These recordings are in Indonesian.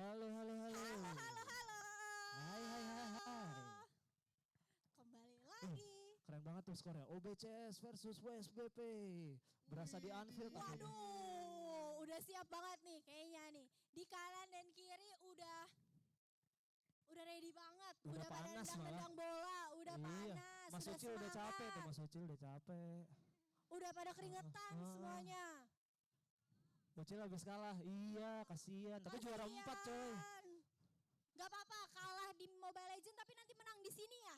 Halo, halo, halo. Halo, halo, halo. Hai, hai, hai, hai. Kembali lagi. Keren banget tuh skornya. OBCS versus WSBP. Berasa di Anfield aku nih. Waduh, udah siap banget nih kayaknya nih. Di kanan dan kiri udah ready banget. Udah Udah pada panas nendang-nendang bola, udah Iya. panas, Mas udah Ucil udah capek tuh, semangat. Mas Ucil udah capek. Udah pada keringetan semuanya. Ucil habis kalah. Iya, kasihan. Tapi juara 4, coy. Gak apa-apa, kalah di Mobile Legends tapi nanti menang di sini ya.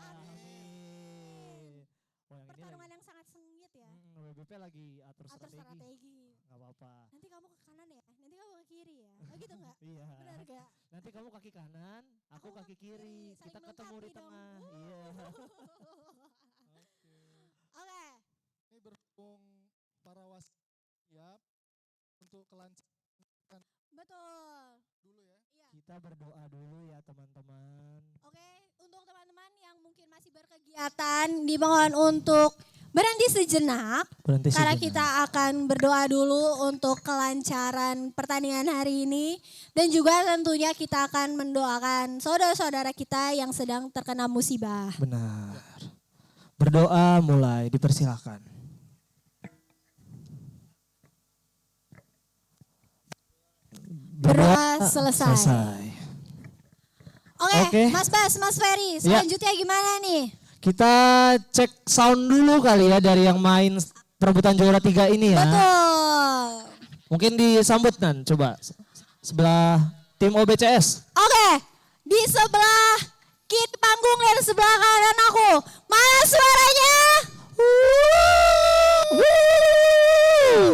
Amin. Oh, yang ini Pertarungan lagi. yang sangat sengit ya. WBP lagi atur Atur strategi. strategi. Gak apa-apa. Nanti kamu ke kanan ya, nanti kamu ke kiri ya. Oh gitu nggak? Iya. Benar gak? Nanti kamu kaki kanan, aku kaki kiri. Saling Kita ketemu di melengkapi dong. tengah. Iya. Oke. Ini berhubung para wasit siap untuk kelancaran Betul. dulu ya. Iya. Kita berdoa dulu ya teman-teman. Oke, untuk teman-teman yang mungkin masih berkegiatan dimohon untuk berhenti sejenak Berhenti karena kita akan berdoa dulu untuk kelancaran pertandingan hari ini dan juga tentunya kita akan mendoakan saudara-saudara kita yang sedang terkena musibah. Benar. Berdoa mulai, dipersilakan. Berdoa selesai. Oke, Oke. Mas Bas, Mas Ferry, Ya. selanjutnya gimana nih? Kita cek sound dulu kali ya dari yang main perebutan juara 3 ini ya. Betul. Mungkin disambut Nan, coba sebelah tim OBCS. Oke, di sebelah kiri panggung dan sebelah kanan aku. Mana suaranya?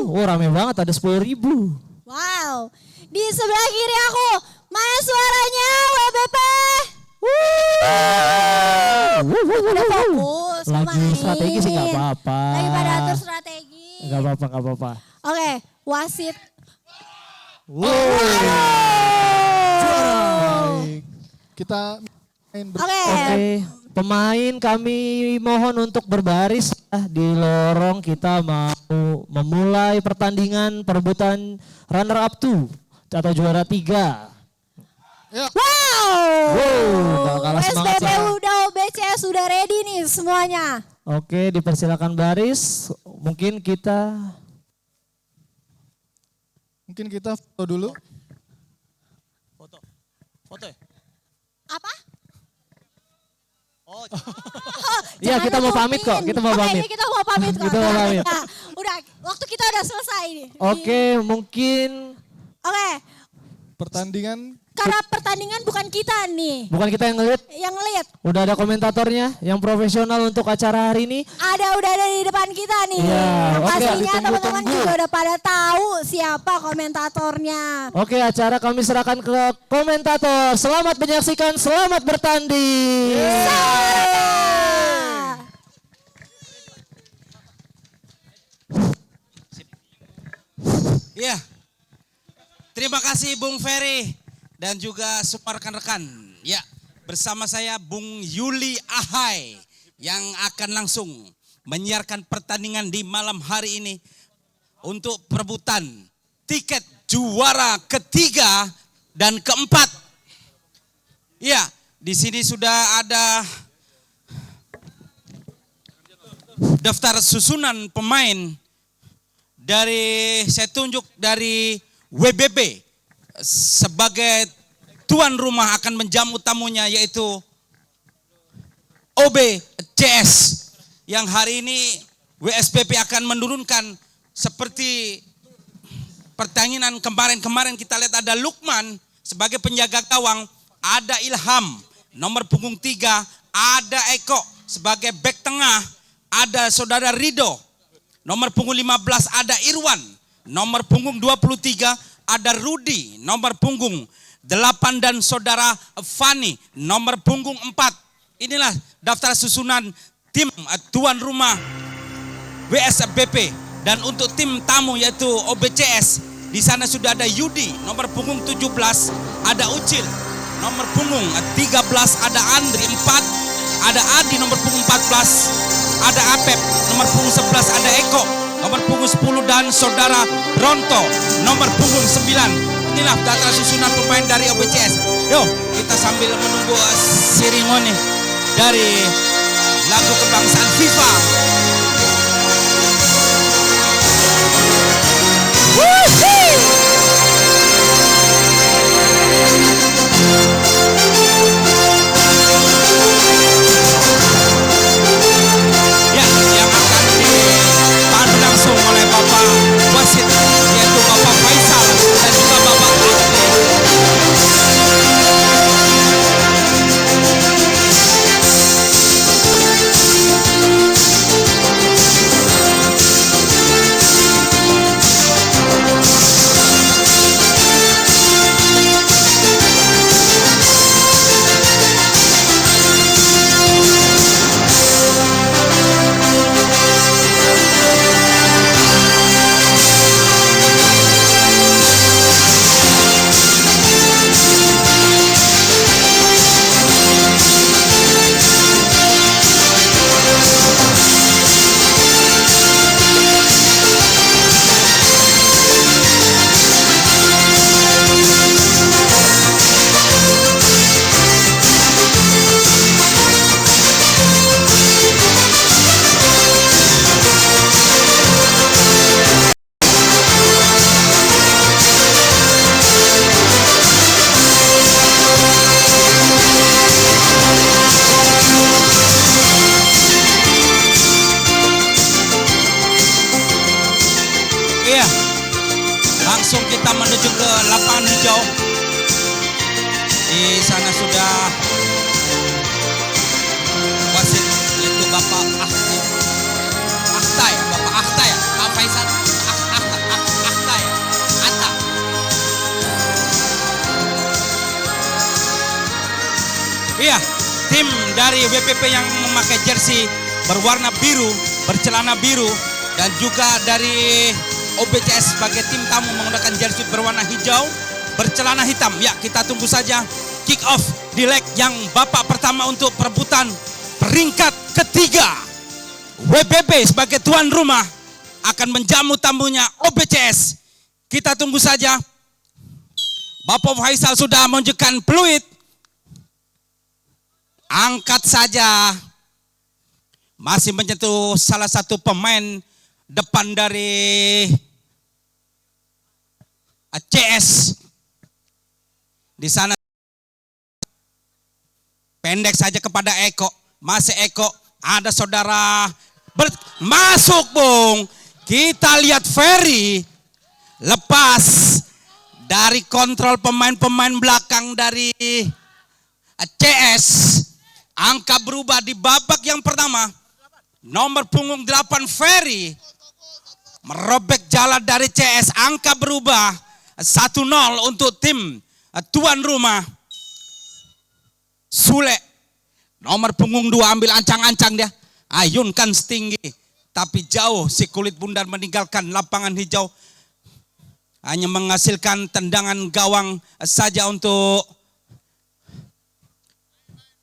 Oh, rame banget, ada 10.000. Wow, di sebelah kiri aku. Mana suaranya? WBP. Udah fokus, Lagi main. strategi sih gak apa-apa. Lagi pada atur strategi. Gak apa-apa, gak apa-apa. Oke, wasit. Wow. Baik. Kita main Oke. Oke, pemain kami mohon untuk berbaris ya, di lorong. Kita mau memulai pertandingan perebutan runner up 2 atau juara 3. Ya. Wow, gak kalah semangat SBB ya. udah, OBCS sudah ready nih semuanya. Oke, dipersilakan baris. Mungkin kita foto dulu. Foto ya? Apa? Oh, Iya, Jangan kita mau pamit kok, nutupin. kita mau Oke, pamit. ini kita mau pamit kok. Kita mau pamit. Nah, udah, waktu kita udah selesai nih. Oke, mungkin Oke, Pertandingan karena pertandingan bukan kita nih bukan kita yang ngelit. yang ngelit. Udah ada komentatornya yang profesional untuk acara hari ini. Udah ada di depan kita nih. Iya, Yang oke, pastinya ditunggu-tunggu. teman-teman juga udah pada tahu siapa komentatornya. Oke, acara kami serahkan ke komentator. Selamat menyaksikan, selamat bertanding. Nah, iya. Terima kasih Bung Ferry dan juga semua rekan-rekan. Ya, bersama saya Bung Yuli Ahai yang akan langsung menyiarkan pertandingan di malam hari ini untuk perebutan tiket juara ketiga dan keempat. Ya, di sini sudah ada daftar susunan pemain dari saya tunjuk dari WBB sebagai tuan rumah akan menjamu tamunya yaitu OBCS yang hari ini WSBP akan menurunkan seperti pertandingan kemarin kita lihat ada Lukman sebagai penjaga gawang, ada Ilham nomor punggung 3, ada Eko sebagai bek tengah, ada saudara Rido nomor punggung 15, ada Irwan nomor punggung 23, ada Rudi nomor punggung 8 dan saudara Fani nomor punggung 4. Inilah daftar susunan tim tuan rumah WSBP dan untuk tim tamu yaitu OBCS di sana sudah ada Yudi nomor punggung 17, ada Ucil nomor punggung 13, ada Andri 4, ada Adi nomor punggung 14, ada Apep nomor punggung 11, ada Eko nomor punggung 10 dan saudara Ronto nomor punggung 9. inilah data susunan pemain dari OBCS. Yuk kita sambil menunggu Siringone dari lagu kebangsaan FIFA. Ya, yang akan dipandu langsung oleh Bapak Wasit, yaitu Bapak Faisal dan juga Bapak Ahli. Iya, langsung kita menuju ke lapangan hijau. Di sana sudah wasit, yaitu Bapak Ahli. Akhta ya, Bapak Akhta ya, Pak Faisal. Akhta ya, Atta. Iya, tim dari WPP yang memakai jersey berwarna biru, bercelana biru, dan juga dari OBCS sebagai tim tamu menggunakan jersey berwarna hijau, bercelana hitam. Ya, kita tunggu saja kick off di leg yang babak pertama untuk perebutan peringkat ketiga. WPP sebagai tuan rumah akan menjamu tamunya OBCS. Kita tunggu saja. Bapak Faisal sudah menunjukkan peluit. Angkat saja. Masih menyentuh salah satu pemain depan dari CS. Di sana pendek saja kepada Eko. Masih Eko. Ada saudara masuk, Bung. Kita lihat Ferry lepas dari kontrol pemain-pemain belakang dari CS. Angka berubah di babak yang pertama. Nomor punggung 8 Ferry merobek jalan dari CS. Angka berubah 1-0 untuk tim tuan rumah. Sule nomor punggung 2 ambil ancang-ancang dia. Ayunkan setinggi. Tapi jauh si kulit bundar meninggalkan lapangan hijau. Hanya menghasilkan tendangan gawang saja untuk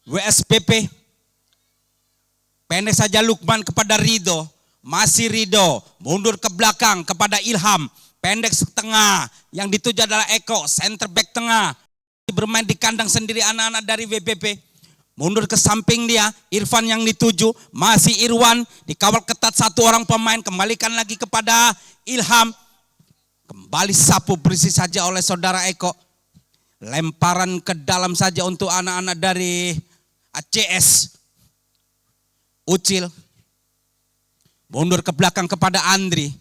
WSPP. Pendek saja Lukman kepada Rido. Masih Rido. Mundur ke belakang kepada Ilham. Pendek setengah. Yang dituju adalah Eko. Center back tengah. Bermain di kandang sendiri anak-anak dari WPP. Mundur ke samping dia. Irfan yang dituju. Masih Irwan. Dikawal ketat satu orang pemain. Kembalikan lagi kepada Ilham. Kembali sapu bersih saja oleh saudara Eko. Lemparan ke dalam saja untuk anak-anak dari CS. Ucil. Mundur ke belakang kepada Andri.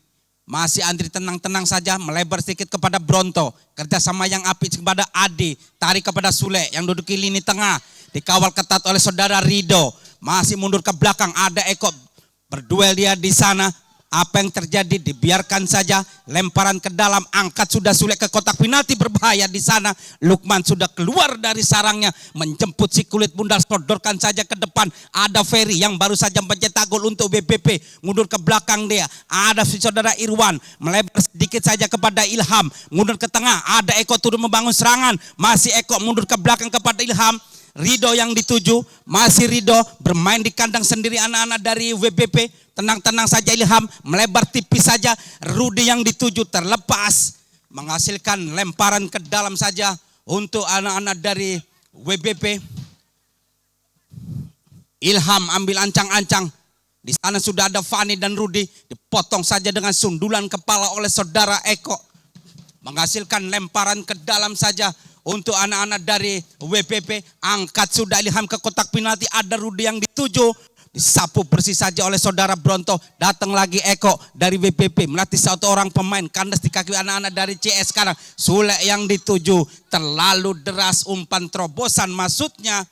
Masih Andri tenang-tenang saja. Melebar sedikit kepada Bronto. Kerjasama yang apik kepada Adi. Tarik kepada Sule yang duduk di lini tengah. Dikawal ketat oleh saudara Rido. Masih mundur ke belakang. Ada Eko. Berduel dia di sana. Apa yang terjadi dibiarkan saja. Lemparan ke dalam, angkat sudah Sule ke kotak penalti, berbahaya di sana. Lukman sudah keluar dari sarangnya, menjemput si kulit bundar, sodorkan saja ke depan. Ada Ferry yang baru saja mencetak gol untuk BPP, mundur ke belakang dia. Ada si saudara Irwan, melebar sedikit saja kepada Ilham, mundur ke tengah. Ada Eko turun membangun serangan, masih Eko mundur ke belakang kepada Ilham. Rido yang dituju, masih Rido bermain di kandang sendiri anak-anak dari WPP. Tenang-tenang saja Ilham, melebar tipis saja. Rudi yang dituju terlepas. menghasilkan lemparan ke dalam saja untuk anak-anak dari WBP. Ilham ambil ancang-ancang. Di sana sudah ada Fani dan Rudi, dipotong saja dengan sundulan kepala oleh saudara Eko. Menghasilkan lemparan ke dalam saja untuk anak-anak dari WPP. Angkat sudah Ilham ke kotak penalti, ada Rudi yang dituju. Disapu bersih saja oleh saudara Bronto. Datang lagi Eko dari WPP, melatih satu orang pemain. Kandas di kaki anak-anak dari CS sekarang. Sule yang dituju, terlalu deras umpan terobosan, maksudnya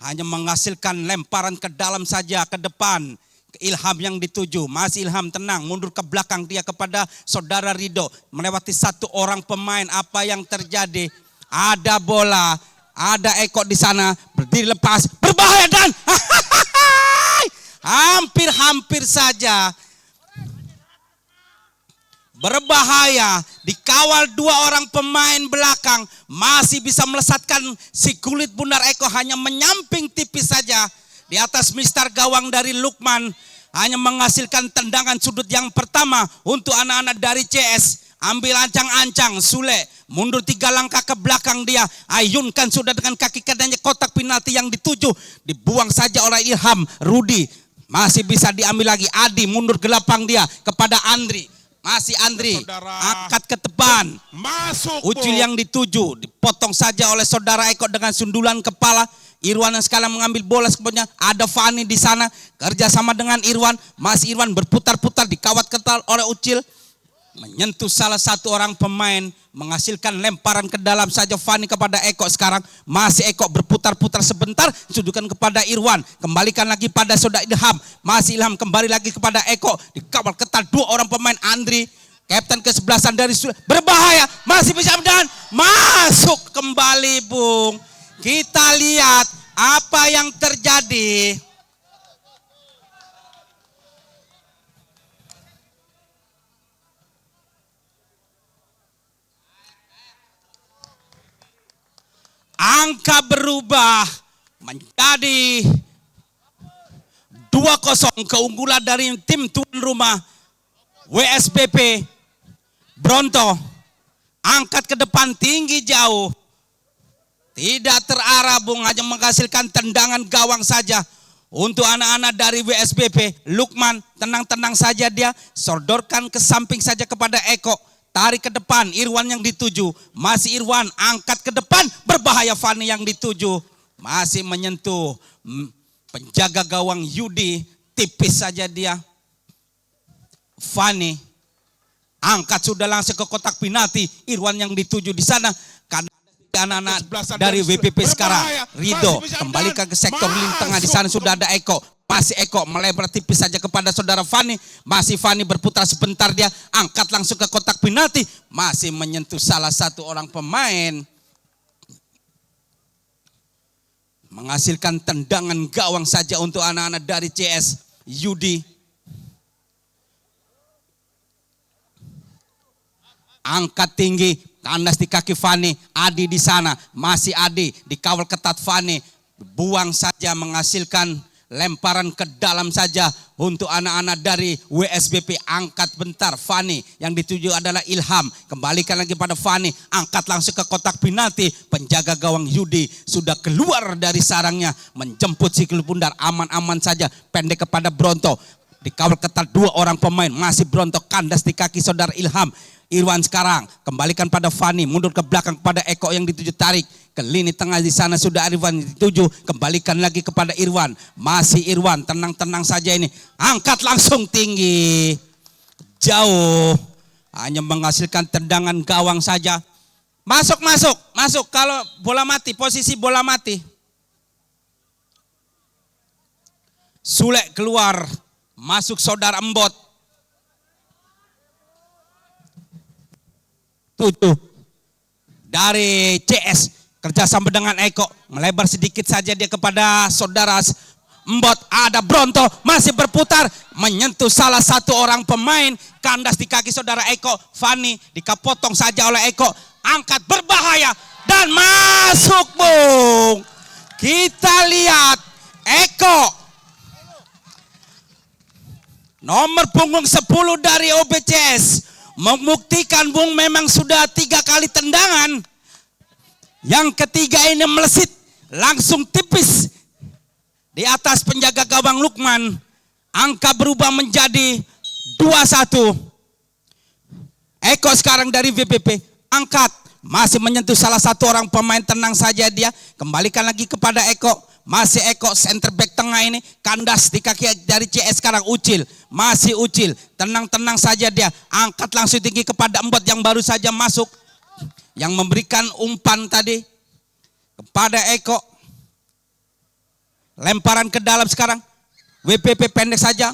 hanya menghasilkan lemparan ke dalam saja ke depan. Ilham yang dituju, masih Ilham tenang, mundur ke belakang dia kepada saudara Rido, melewati satu orang pemain. Apa yang terjadi? Ada bola, ada Eko di sana, berdiri lepas, berbahaya dan hampir saja berbahaya, dikawal dua orang pemain belakang, masih bisa melesatkan si kulit bundar Eko, hanya menyamping tipis saja di atas mistar gawang dari Lukman. Hanya menghasilkan tendangan sudut yang pertama untuk anak-anak dari CS. Ambil ancang-ancang, Sule mundur 3 langkah ke belakang dia. Ayunkan sudah dengan kaki kanannya kotak penalti yang dituju. Dibuang saja oleh Ilham. Rudi masih bisa diambil lagi. Adi mundur ke lapang dia kepada Andri. Masih Andri, angkat ke depan. Masuk. Ucil yang dituju, dipotong saja oleh saudara Eko dengan sundulan kepala. Irwan yang sekarang mengambil bola sebelumnya, ada Fani di sana, kerjasama dengan Irwan. Masih Irwan berputar-putar, dikawat ketat oleh Ucil. Menyentuh salah satu orang pemain, menghasilkan lemparan ke dalam saja Fani kepada Eko sekarang. Masih Eko berputar-putar sebentar, suduhkan kepada Irwan. Kembalikan lagi pada saudara Ilham. Masih Ilham kembali lagi kepada Eko. Dikawal ketat dua orang pemain. Andri, kapten kesebelasan dari berbahaya. Masih bisa dan masuk kembali, Bung. Kita lihat apa yang terjadi. Angka berubah menjadi 2-0, keunggulan dari tim tuan rumah WSBP. Bronto angkat ke depan tinggi jauh. Tidak terarah, Bung, hanya menghasilkan tendangan gawang saja untuk anak-anak dari WSBP. Lukman tenang-tenang saja dia, sodorkan ke samping saja kepada Eko. Tarik ke depan, Irwan yang dituju. Masih Irwan, angkat ke depan, berbahaya Fani yang dituju. Masih menyentuh penjaga gawang Yudi, tipis saja dia. Fani, angkat sudah langsung ke kotak penalti. Irwan yang dituju di sana. Karena anak-anak dari WPP sekarang. Rido kembalikan ke sektor lini tengah, di sana sudah ada Eko. Masih Eko melebar tipis saja kepada saudara Fani. Masih Fani berputar sebentar dia, angkat langsung ke kotak penalti. Masih menyentuh salah satu orang pemain. Menghasilkan tendangan gawang saja untuk anak-anak dari CS. Yudi angkat tinggi, kandas di kaki Fani. Adi di sana, masih Adi dikawal ketat Fani. Buang saja, menghasilkan lemparan ke dalam saja untuk anak-anak dari WSBP. Angkat bentar Fani, yang dituju adalah Ilham. Kembalikan lagi pada Fani, angkat langsung ke kotak penalti. Penjaga gawang Yudi sudah keluar dari sarangnya, menjemput si kulit bundar. Aman-aman saja, pendek kepada Bronto. Dikawal ketat dua orang pemain. Masih Bronto, kandas di kaki saudara Ilham. Irwan sekarang kembalikan pada Fani, mundur ke belakang kepada Eko yang dituju, tarik ke lini tengah, di sana sudah Irwan dituju, kembalikan lagi kepada Irwan. Masih Irwan, tenang-tenang saja ini, angkat langsung tinggi jauh, hanya menghasilkan tendangan gawang saja. Masuk kalau bola mati, posisi bola mati. Sule keluar, masuk saudara Embot. 7 dari CS, kerjasama dengan Eko, melebar sedikit saja dia kepada saudara Embot. Ada Bronto, masih berputar, menyentuh salah satu orang pemain, kandas di kaki saudara Eko. Fani dikapotong saja oleh Eko, angkat berbahaya dan masuk, Bung. Kita lihat Eko, nomor punggung 10 dari OBCS, Membuktikan Bung memang sudah 3 kali tendangan. Yang ketiga ini melesit langsung tipis di atas penjaga gawang Lukman. Angka berubah menjadi 2-1. Eko sekarang dari VPP angkat. Masih menyentuh salah satu orang pemain, tenang saja dia. Kembalikan lagi kepada Eko. Masih Eko center back tengah ini. Kandas di kaki dari CS sekarang Ucil. Masih Ucil. Tenang-tenang saja dia. Angkat langsung tinggi kepada Embot yang baru saja masuk. Yang memberikan umpan tadi kepada Eko. Lemparan ke dalam sekarang. WPP pendek saja.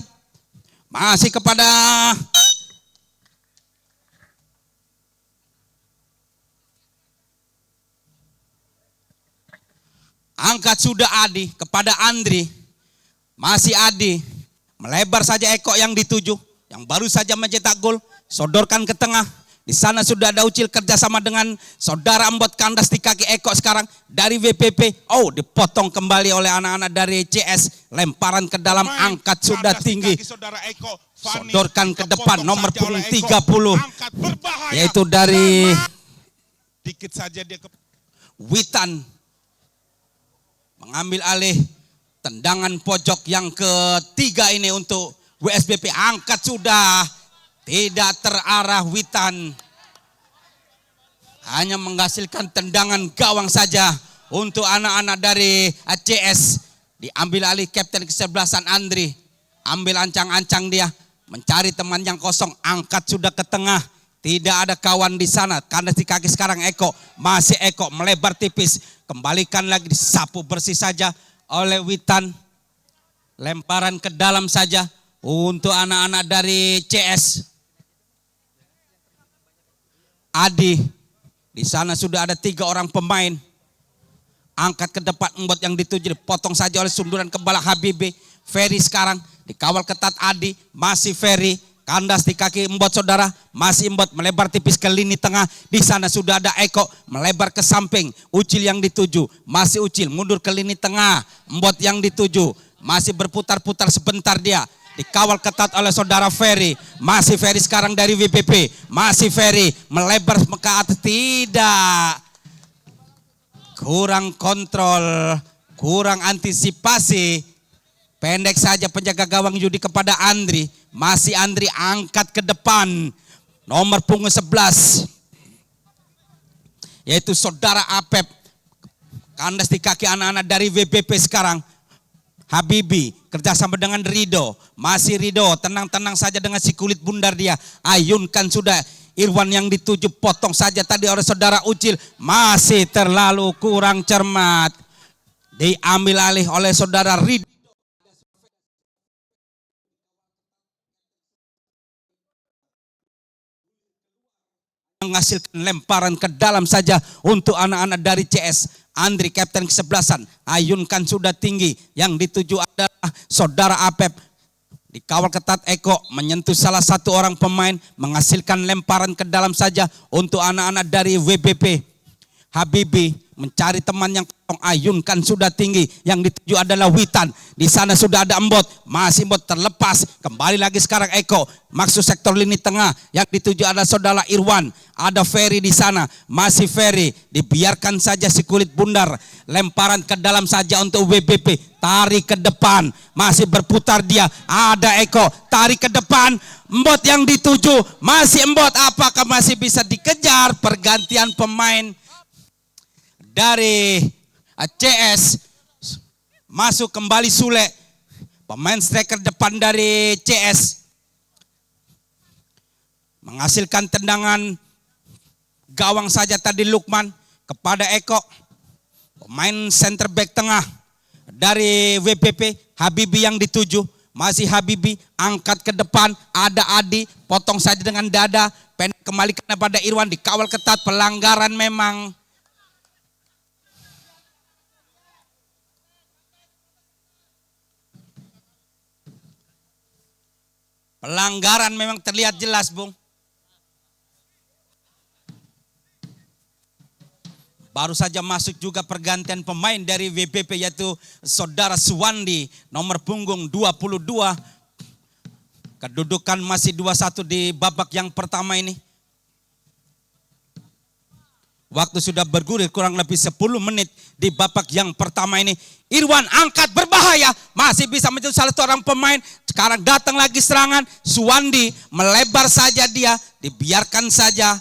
Masih kepada angkat sudah Adi kepada Andri. Masih Adi. Melebar saja Eko yang dituju. Yang baru saja mencetak gol. Sodorkan ke tengah. Di sana sudah ada Ucil kerjasama dengan saudara Embot, kandas di kaki Eko sekarang dari WPP. Oh, dipotong kembali oleh anak-anak dari CS. Lemparan ke dalam, angkat sudah tinggi. Sodorkan ke depan nomor punggung 30. Yaitu dari dikit saja dia ke Witan. Mengambil alih tendangan pojok yang ketiga ini untuk WSBP. Angkat sudah, tidak terarah Witan. Hanya menghasilkan tendangan gawang saja untuk anak-anak dari ACS. Diambil alih kapten ke-11 Andri. Ambil ancang-ancang dia, mencari teman yang kosong. Angkat sudah ke tengah. Tidak ada kawan di sana. Kandas di kaki sekarang Eko. Masih Eko melebar tipis. Kembalikan lagi, disapu bersih saja oleh Witan. Lemparan ke dalam saja untuk anak-anak dari CS. Adi. Di sana sudah ada 3 orang pemain. Angkat ke depan Embot yang dituju. Dipotong saja oleh sunduran kepala Habibi. Ferry sekarang dikawal ketat Adi. Masih Ferry. Kandas di kaki Embot saudara. Masih Embot melebar tipis ke lini tengah. Di sana sudah ada Eko melebar ke samping. Ucil yang dituju. Masih Ucil mundur ke lini tengah. Embot yang dituju. Masih berputar-putar sebentar dia. Dikawal ketat oleh saudara Ferry. Masih Ferry sekarang dari WPP. Masih Ferry melebar ke atas. Tidak. Kurang kontrol. Kurang antisipasi. Pendek saja penjaga gawang Yudi kepada Andri. Masih Andri angkat ke depan. Nomor punggung 11. Yaitu saudara Apep. Kandas di kaki anak-anak dari WPP sekarang. Habibi kerjasama dengan Rido. Masih Rido tenang-tenang saja dengan si kulit bundar dia. Ayunkan sudah. Irwan yang dituju potong saja tadi oleh saudara Ucil. Masih terlalu kurang cermat. Diambil alih oleh saudara Rido. Menghasilkan lemparan ke dalam saja untuk anak-anak dari CS. Andri kapten ke-11. Ayunkan sudah tinggi. Yang dituju adalah saudara Apep. Dikawal ketat Eko. Menyentuh salah satu orang pemain. Menghasilkan lemparan ke dalam saja untuk anak-anak dari WBP. Habibi mencari teman yang ayunkan sudah tinggi. Yang dituju adalah Witan. Di sana sudah ada Embot. Masih Embot terlepas. Kembali lagi sekarang Eko. Maksud sektor lini tengah. Yang dituju adalah saudara Irwan. Ada Ferry di sana. Masih Ferry. Dibiarkan saja si kulit bundar. Lemparan ke dalam saja untuk WBP. Tarik ke depan. Masih berputar dia. Ada Eko. Tarik ke depan. Embot yang dituju. Masih Embot. Apakah masih bisa dikejar? Pergantian pemain dari CS. Masuk kembali Sule. Pemain striker depan dari CS. Menghasilkan tendangan gawang saja tadi Lukman kepada Eko. Pemain center back tengah dari WPP. Habibi yang dituju. Masih Habibi angkat ke depan. Ada Adi. Potong saja dengan dada. Pendek kembalikan kepada Irwan. Dikawal ketat. Pelanggaran memang. Pelanggaran memang terlihat jelas, Bung. Baru saja masuk juga pergantian pemain dari WPP yaitu saudara Suwandi nomor punggung 22. Kedudukan masih 2-1 di babak yang pertama ini. Waktu sudah bergulir kurang lebih 10 menit di babak yang pertama ini. Irwan angkat berbahaya, masih bisa menjadi salah satu orang pemain. Sekarang datang lagi serangan, Suwandi melebar saja dia, dibiarkan saja.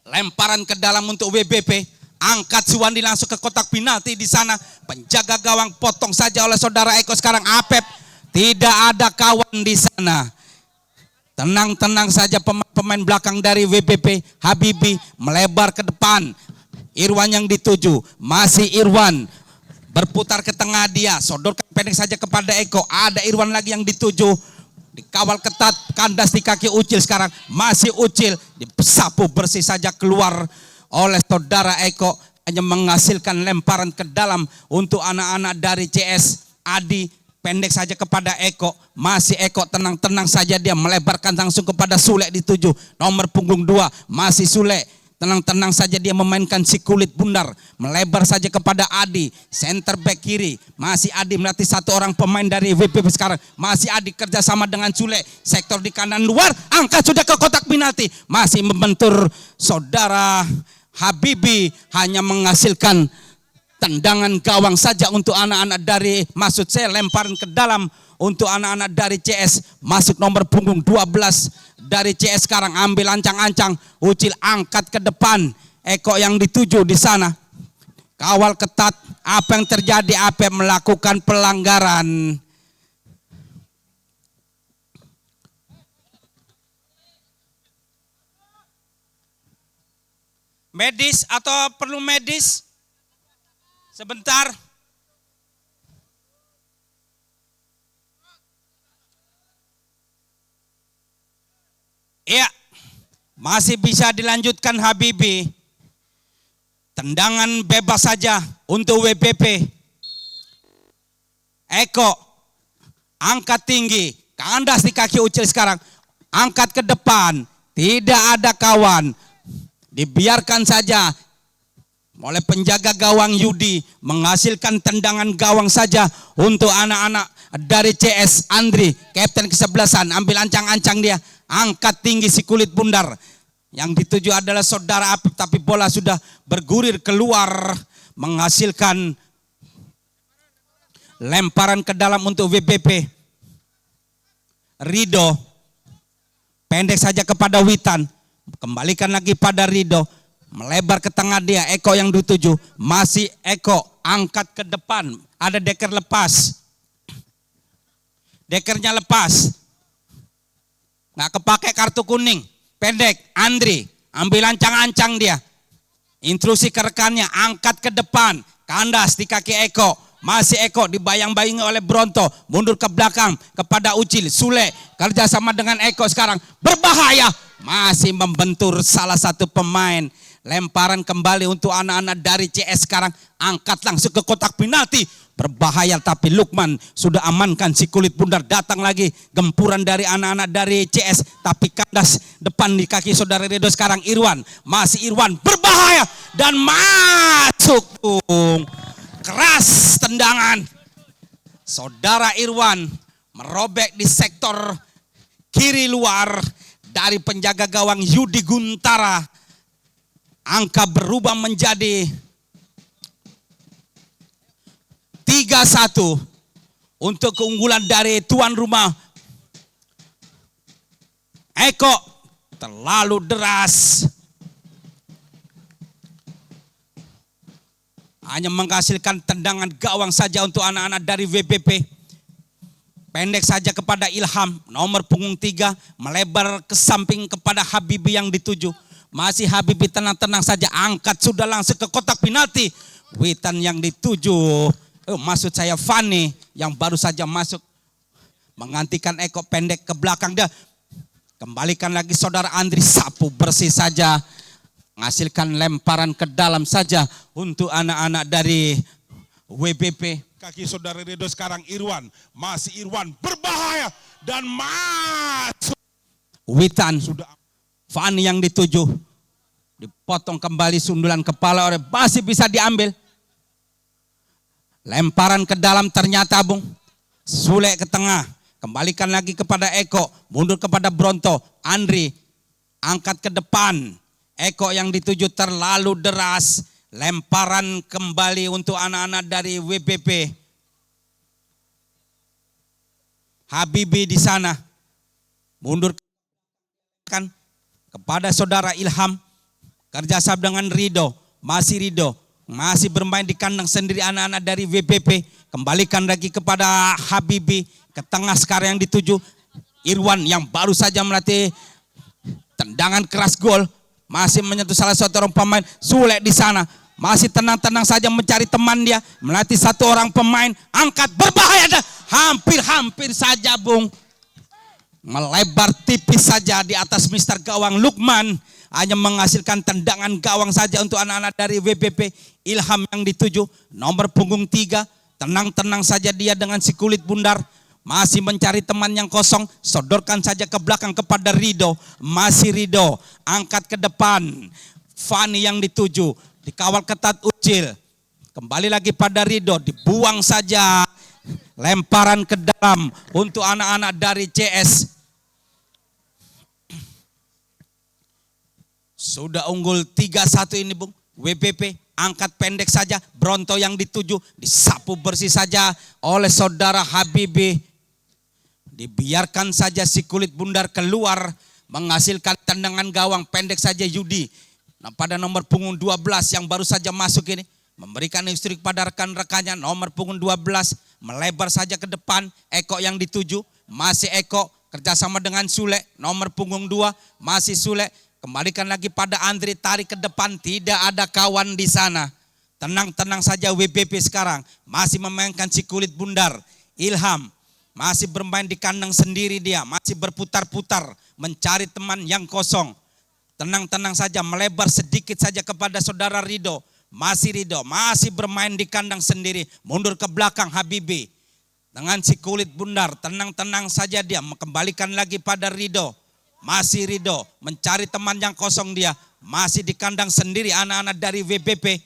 Lemparan ke dalam untuk WBP. Angkat Suwandi langsung ke kotak penalti di sana. Penjaga gawang potong saja oleh saudara Eko. Sekarang Apep, tidak ada kawan di sana. Tenang-tenang saja pemain belakang dari WBP. Habibi melebar ke depan. Irwan yang dituju, masih Irwan. Berputar ke tengah dia, sodorkan pendek saja kepada Eko. Ada Irwan lagi yang dituju. Dikawal ketat, kandas di kaki Ucil sekarang. Masih Ucil, disapu bersih saja keluar oleh saudara Eko. Hanya menghasilkan lemparan ke dalam untuk anak-anak dari CS. Adi pendek saja kepada Eko. Masih Eko, tenang-tenang saja dia melebarkan langsung kepada Sule dituju. Nomor punggung 2, masih Sule. Tenang-tenang saja dia memainkan si kulit bundar. Melebar saja kepada Adi. Center back kiri. Masih Adi melatih satu orang pemain dari WPP sekarang. Masih Adi kerjasama dengan Sule. Sektor di kanan luar. Angkat sudah ke kotak penalti. Masih membentur saudara Habibi. Hanya menghasilkan tendangan gawang saja untuk anak-anak dari, maksud saya lemparan ke dalam untuk anak-anak dari CS. Masuk nomor punggung 12 dari CS sekarang, ambil ancang-ancang. Ucil angkat ke depan. Eko yang dituju di sana. Kawal ketat. Apa yang terjadi? Apa melakukan pelanggaran? Medis atau perlu medis? Sebentar. Iya, masih bisa dilanjutkan Habibi. Tendangan bebas saja untuk WPP. Eko, angkat tinggi, kandas di kaki Ucil sekarang. Angkat ke depan, tidak ada kawan. Dibiarkan saja oleh penjaga gawang Yudi, menghasilkan tendangan gawang saja untuk anak-anak dari CS. Andri, kapten ke-11, ambil ancang-ancang dia. Angkat tinggi si kulit bundar. Yang dituju adalah saudara Apip, tapi bola sudah bergurir keluar. Menghasilkan lemparan ke dalam untuk WPP. Rido, pendek saja kepada Witan. Kembalikan lagi pada Rido. Melebar ke tengah dia, Eko yang dituju. Masih Eko, angkat ke depan. Ada Deker lepas. Dekernya lepas. Nggak kepake kartu kuning. Pendek, Andri. Ambil ancang-ancang dia. Intrusi ke rekannya, angkat ke depan. Kandas di kaki Eko. Masih Eko dibayang-bayangi oleh Bronto. Mundur ke belakang kepada Ucil. Sule kerjasama dengan Eko sekarang. Berbahaya. Masih membentur salah satu pemain. Lemparan kembali untuk anak-anak dari CS sekarang. Angkat langsung ke kotak penalti. Berbahaya, tapi Lukman sudah amankan si kulit bundar. Datang lagi gempuran dari anak-anak dari CS. Tapi kandas depan di kaki saudara Rido sekarang. Irwan, masih Irwan, berbahaya. Dan masuk. Keras tendangan. Saudara Irwan merobek di sektor kiri luar dari penjaga gawang Yudi Guntara. Angka berubah menjadi 3-1 untuk keunggulan dari tuan rumah. Eko terlalu deras. Hanya menghasilkan tendangan gawang saja untuk anak-anak dari WPP. Pendek saja kepada Ilham, nomor punggung 3, melebar ke samping kepada Habibi yang dituju. Masih Habibi tenang-tenang saja, angkat sudah langsung ke kotak penalti. Witan yang dituju. Maksud saya Fani yang baru saja masuk menggantikan Eko, pendek ke belakang dia. Kembalikan lagi saudara Andri, sapu bersih saja. Menghasilkan lemparan ke dalam saja untuk anak-anak dari WPP. Kaki saudara Rido sekarang Irwan. Masih Irwan berbahaya dan masuk. Witan, Sudah Fani yang dituju. Dipotong kembali sundulan kepala oleh, masih bisa diambil. Lemparan ke dalam ternyata Bung. Sule ke tengah. kembalikan lagi kepada Eko, mundur kepada Bronto, Andri, angkat ke depan. Eko yang dituju terlalu deras, lemparan kembali untuk anak-anak dari WPP. Habibi di sana, mundur kan kepada saudara Ilham, kerjasama dengan Rido, masih bermain di kandang sendiri anak-anak dari WPP, kembalikan lagi kepada Habibi, ke tengah sekarang yang dituju Irwan yang baru saja melatih tendangan keras gol, masih menyentuh salah satu orang pemain. Sule di sana masih tenang-tenang saja mencari teman dia, melatih satu orang pemain, angkat berbahaya, hampir saja Bung, melebar tipis saja di atas Mister Gawang Lukman, hanya menghasilkan tendangan gawang saja untuk anak-anak dari WPP. Ilham yang dituju nomor punggung 3, tenang-tenang saja dia dengan si kulit bundar, masih mencari teman yang kosong, sodorkan saja ke belakang kepada Rido, masih Rido, angkat ke depan, Fani yang dituju, dikawal ketat Ucil, kembali lagi pada Rido, dibuang saja, lemparan ke dalam untuk anak-anak dari CS. Sudah unggul 3-1 ini Bung, WPP angkat pendek saja, Bronto yang dituju, disapu bersih saja oleh saudara Habibi. Dibiarkan saja si kulit bundar keluar, menghasilkan tendangan gawang pendek saja Yudi. Nah, pada nomor punggung 12 yang baru saja masuk ini, memberikan instruksi pada rekan-rekannya, nomor punggung 12, melebar saja ke depan, Eko yang dituju, masih Eko, kerjasama dengan Sule, nomor punggung 2, masih Sule, kembalikan lagi pada Andri, tarik ke depan, tidak ada kawan di sana. Tenang-tenang saja WPP sekarang, masih memainkan si kulit bundar, Ilham, masih bermain di kandang sendiri dia, masih berputar-putar, mencari teman yang kosong. Tenang-tenang saja, melebar sedikit saja kepada saudara Rido, masih bermain di kandang sendiri, mundur ke belakang Habibi. Dengan si kulit bundar, tenang-tenang saja dia, kembalikan lagi pada Rido. Masih Rido, mencari teman yang kosong dia, masih di kandang sendiri anak-anak dari WPP.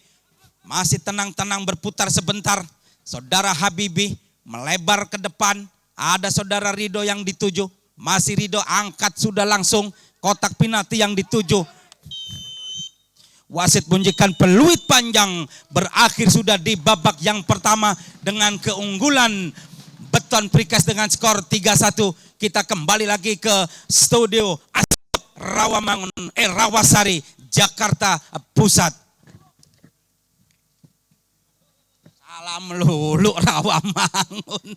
Masih tenang-tenang berputar sebentar, saudara Habibi melebar ke depan, ada saudara Rido yang dituju, masih Rido angkat sudah langsung kotak penalti yang dituju. Wasit bunyikan peluit panjang, berakhir sudah di babak yang pertama dengan keunggulan Beton Precast dengan skor 3-1. Kita kembali lagi ke studio Rawasari, Jakarta Pusat. Salam lulu Rawamangun.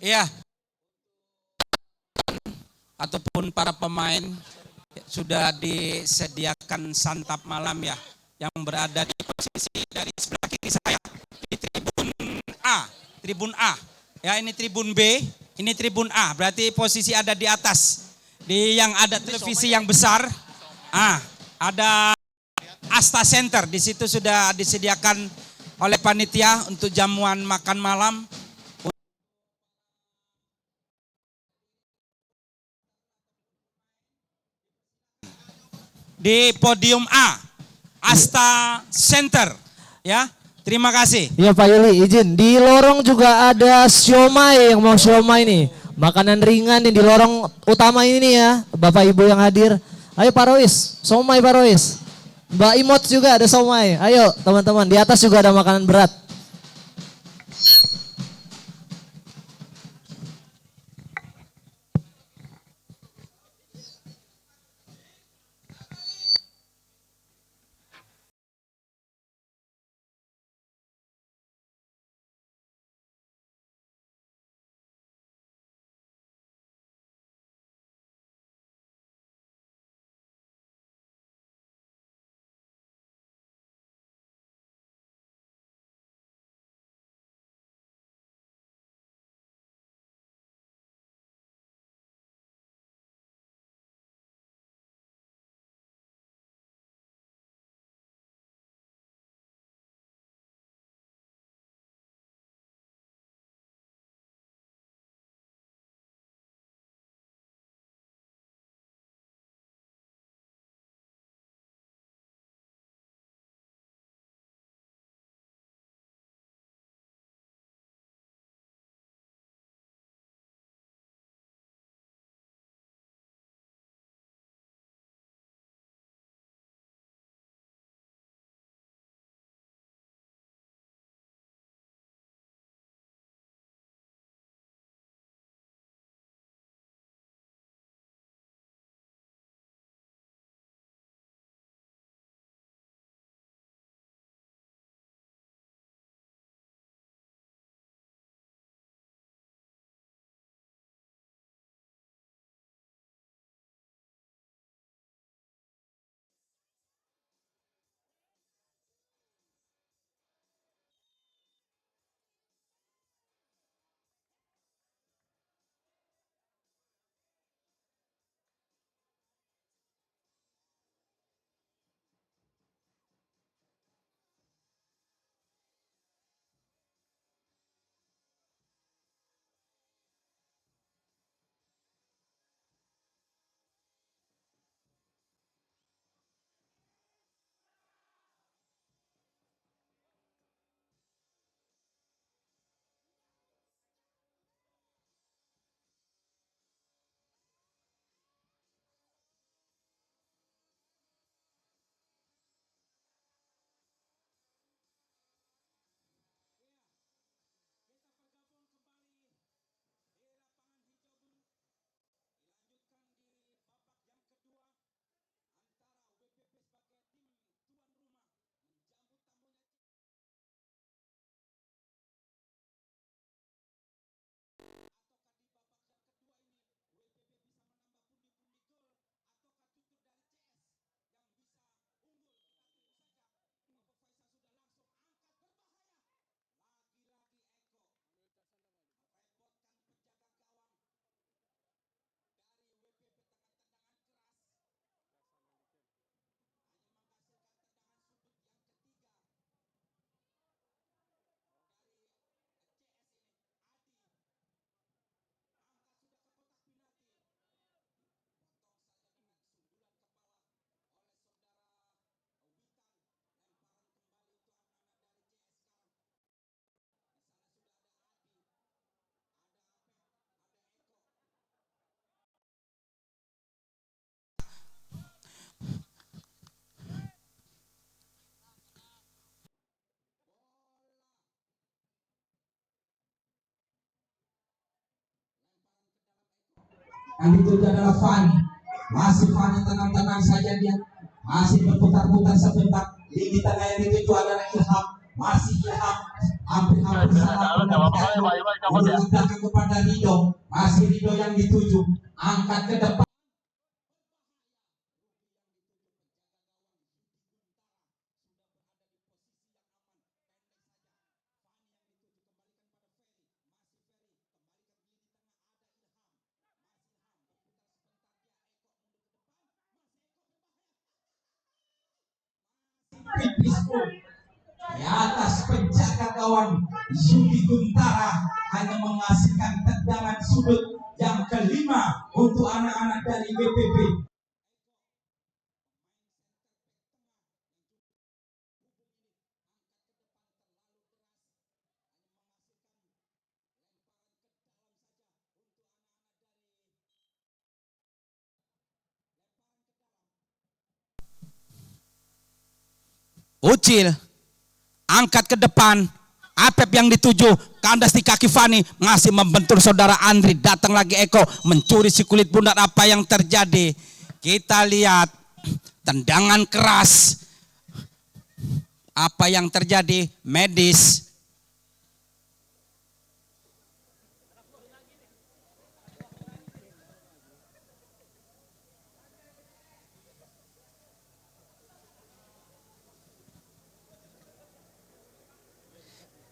Iya, ataupun para pemain sudah disediakan santap malam ya, yang berada di posisi dari sebelah kiri saya di tribun A. Ya, ini tribun B, ini tribun A. Berarti posisi ada di atas, di yang ada televisi yang besar. Ada Asta Center, di situ sudah disediakan oleh panitia untuk jamuan makan malam. Di podium A, Asta Center, ya. Terima kasih. Iya Pak Yuli, izin. Di lorong juga ada siomay yang mau siomay nih. Makanan ringan nih di lorong utama ini ya, Bapak Ibu yang hadir. Ayo Pak Rois, somay Pak Rois. Mbak Imot juga ada somay. Ayo teman-teman, di atas juga ada makanan berat. Yang dituju adalah Fani. Masih Fani tenang-tenang saja dia. Masih berputar-putar sebentar. Lini tengah yang dituju adalah Ilham. Masih Ilham. Hampir-hampir salah. Belakang kepada Rido. Masih Rido yang dituju. Angkat ke depan. Di atas penjaga gawang Yudi Guntara hanya menghasilkan tendangan sudut yang kelima untuk anak-anak dari WPP. Ucil angkat ke depan, Apep yang dituju, kandas di kaki Fani, masih membentur saudara Andri. Datang lagi Eko, mencuri si kulit bundar. Apa yang terjadi? Kita lihat tendangan keras. Apa yang terjadi? Medis.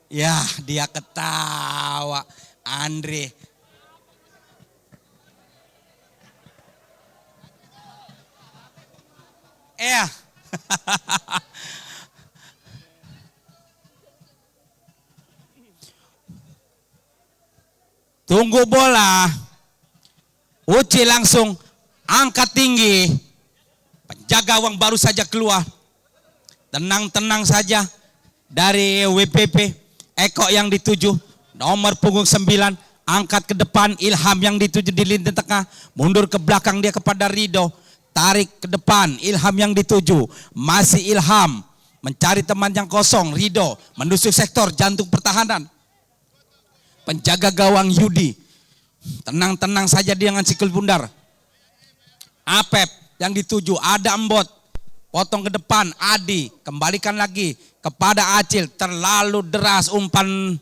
Ya, dia ketawa, Andre. Tunggu bola. Uci langsung angkat tinggi. Penjaga gawang baru saja keluar. Tenang-tenang saja dari WPP. Eko yang dituju, nomor punggung 9, angkat ke depan. Ilham yang dituju di lini tengah, mundur ke belakang dia kepada Rido, tarik ke depan. Ilham yang dituju, masih Ilham mencari teman yang kosong. Rido menusuk sektor jantung pertahanan. Penjaga gawang Yudi, tenang-tenang saja dia dengan sikul bundar. Apep yang dituju, ada Embot, potong ke depan. Adi kembalikan lagi kepada Acil, terlalu deras umpan